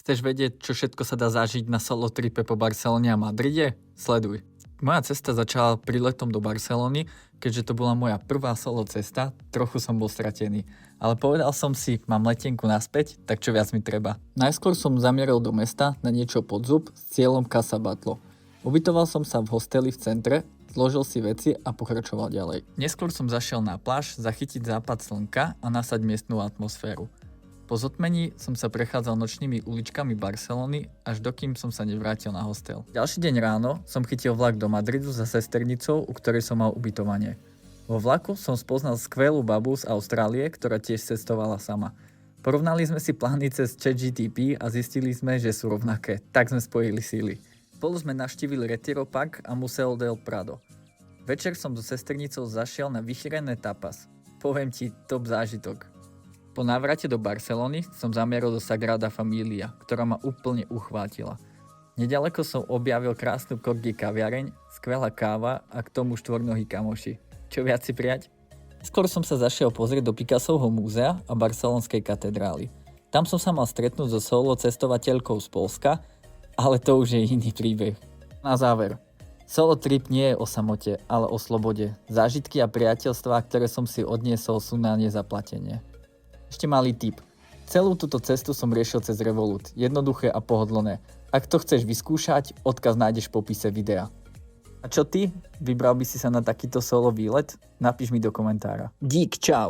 Chceš vedieť, čo všetko sa dá zažiť na solo tripe po Barcelone a Madride? Sleduj. Moja cesta začala príletom do Barcelony, keďže to bola moja prvá solo cesta, trochu som bol stratený. Ale povedal som si, mám letenku naspäť, tak čo viac mi treba. Najskôr som zamieril do mesta na niečo pod zub s cieľom Casa Batlló. Ubytoval som sa v hosteli v centre, zložil si veci a pokračoval ďalej. Neskôr som zašiel na pláž zachytiť západ slnka a nasať miestnu atmosféru. Po zotmení som sa prechádzal nočnými uličkami Barcelony, až dokým som sa nevrátil na hostel. Ďalší deň ráno som chytil vlak do Madridu za sesternicou, u ktorej som mal ubytovanie. Vo vlaku som spoznal skvelú babu z Austrálie, ktorá tiež cestovala sama. Porovnali sme si plány cez ChatGPT a zistili sme, že sú rovnaké, tak sme spojili síly. Spolu sme navštívili Retiro Park a Museo del Prado. Večer som so sesternicou zašiel na vychýrené tapas. Poviem ti, top zážitok. Po návrate do Barcelony som zamieril do Sagrada Familia, ktorá ma úplne uchvátila. Nedaleko som objavil krásnu Corgi kaviareň, skvelá káva a k tomu štvornohí kamoši. Čo viac si prijať? Skôr som sa zašiel pozrieť do Picassovho múzea a barcelonskej katedrály. Tam som sa mal stretnúť so solo cestovateľkou z Poľska, ale to už je iný príbeh. Na záver. Solo trip nie je o samote, ale o slobode. Zážitky a priateľstvá, ktoré som si odniesol, sú na nezaplatenie. Ešte malý tip. Celú túto cestu som riešil cez Revolut. Jednoduché a pohodlné. Ak to chceš vyskúšať, odkaz nájdeš v popise videa. A čo ty? Vybral by si sa na takýto solo výlet? Napíš mi do komentára. Dík, čau!